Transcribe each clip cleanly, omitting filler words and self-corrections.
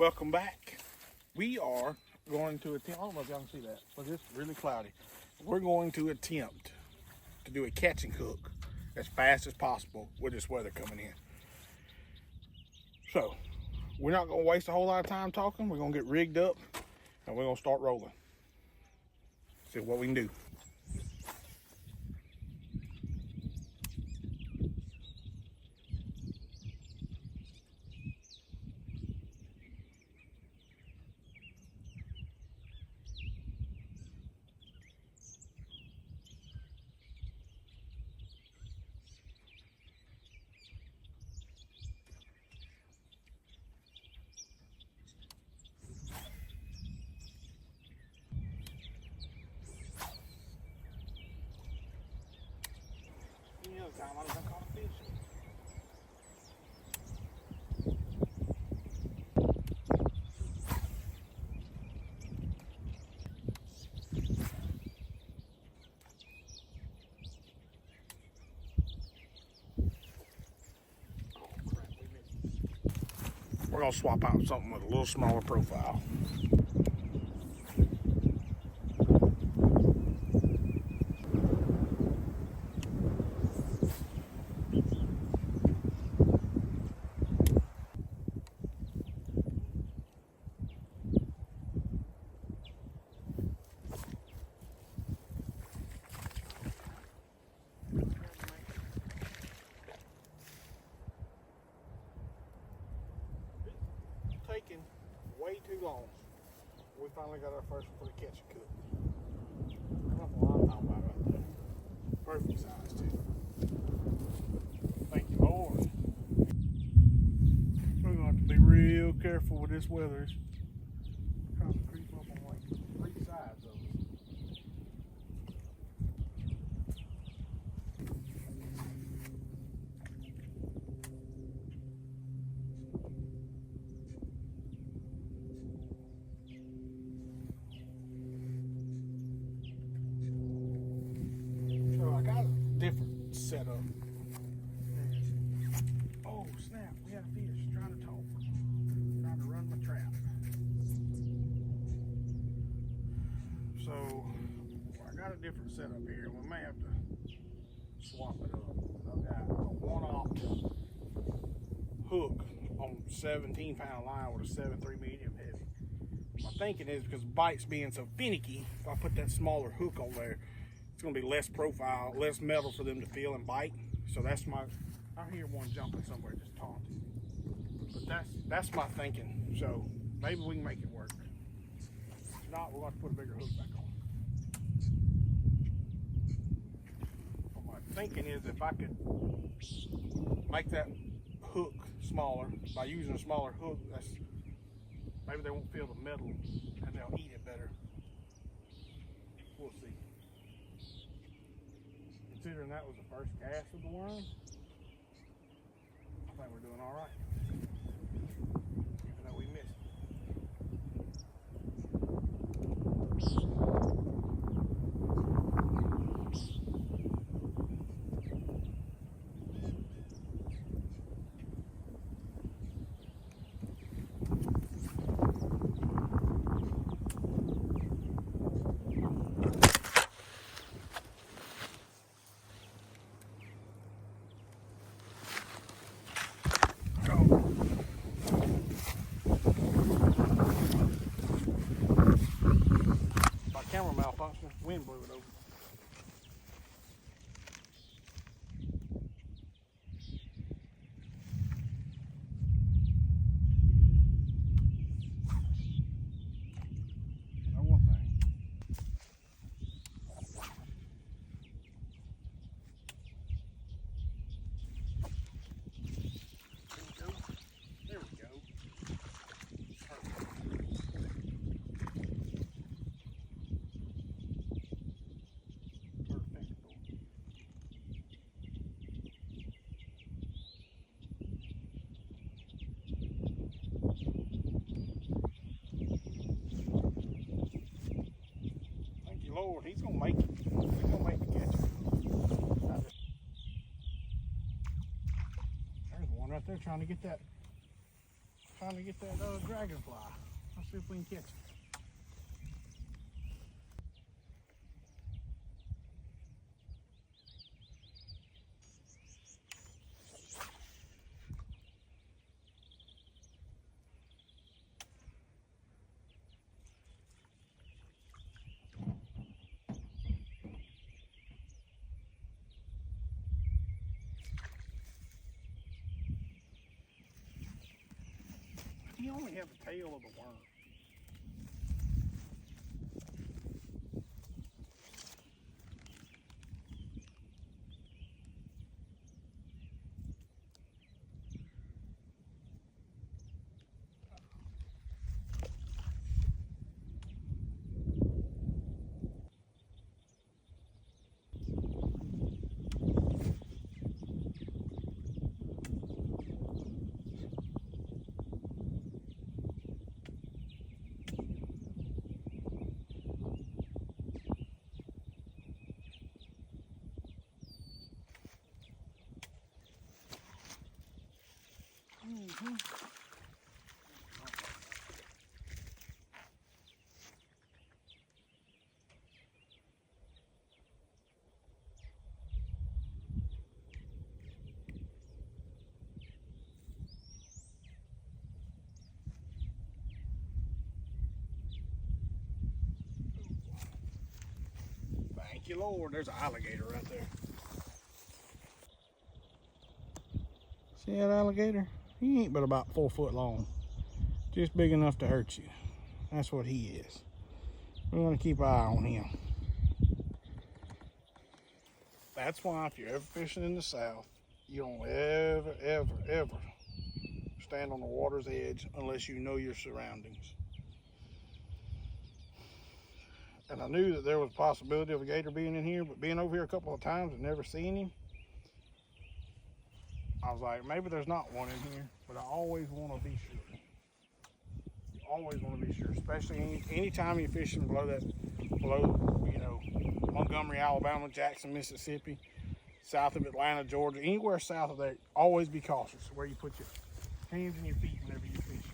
Welcome back. We are going to attempt, I don't know if y'all can see that, but it's really cloudy. We're going to attempt to do a catch and cook as fast as possible with this weather coming in. So, we're not going to waste a whole lot of time talking. We're going to get rigged up and we're going to start rolling. See what we can do. Any other time I done caught a fish. We're gonna swap out something with a little smaller profile. Taking way too long. We finally got our first one for the catch and cook. That's what I'm talking about right there. Perfect size too. Thank you, Lord. We're gonna have to be real careful with this weather. It's trying to creep up on like 3 sides of us. Different setup. Oh snap, we had a fish trying to talk. Trying to run my trap. So I got a different setup here. We may have to swap it up. I've got a 1/0 hook on 17-pound line with a 7.3 medium heavy. My thinking is because bites being so finicky, if I put that smaller hook on there, it's going to be less profile, less metal for them to feel and bite. So that's my, I hear one jumping somewhere just taunting. But that's my thinking. So maybe we can make it work. If not, we'll have to put a bigger hook back on. What my thinking is if I could make that hook smaller, by using a smaller hook, maybe they won't feel the metal and they'll eat it better. We'll see. Considering that was the first cast of the worm, I think we're doing all right. Even though we missed camera malfunction, wind blew it over. Know one thing. There we go. Lord, he's gonna make it. He's gonna make the catch. There's one right there trying to get that trying to get that dragonfly. Let's see if we can catch it. You only have the tail of the worm. Thank you, Lord. There's an alligator right there. See that alligator? He ain't but about 4 foot long. Just big enough to hurt you. That's what he is. We want to keep an eye on him. That's why if you're ever fishing in the South, you don't ever stand on the water's edge unless you know your surroundings. And I knew that there was a possibility of a gator being in here, but being over here a couple of times and never seeing him, I was like, maybe there's not one in here, but I always want to be sure. You always want to be sure, especially anytime you're fishing below, you know, Montgomery, Alabama, Jackson, Mississippi, south of Atlanta, Georgia, anywhere south of there. Always be cautious where you put your hands and your feet whenever you fish.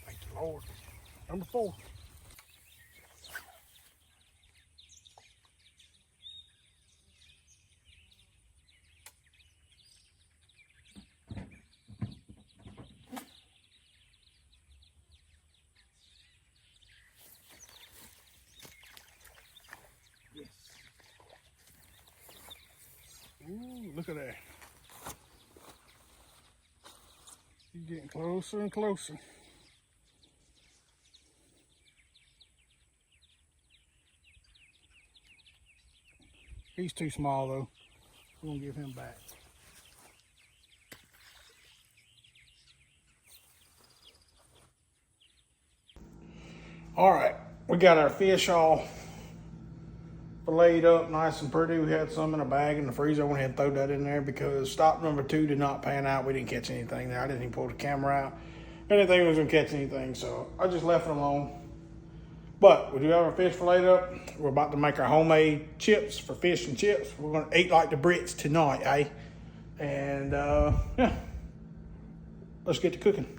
Thank you, Lord. Number 4. Yes. Ooh, look at that. He's getting closer and closer. He's too small though. We're gonna give him back. All right, we got our fish all filleted up nice and pretty. We had some in a bag in the freezer. I went ahead and threw that in there because stop number 2 did not pan out. We didn't catch anything there. I didn't even pull the camera out. Anything was gonna catch anything, so I just left it alone. But we do have our fish filleted up. We're about to make our homemade chips for fish and chips. We're gonna eat like the Brits tonight, eh? And yeah, let's get to cooking.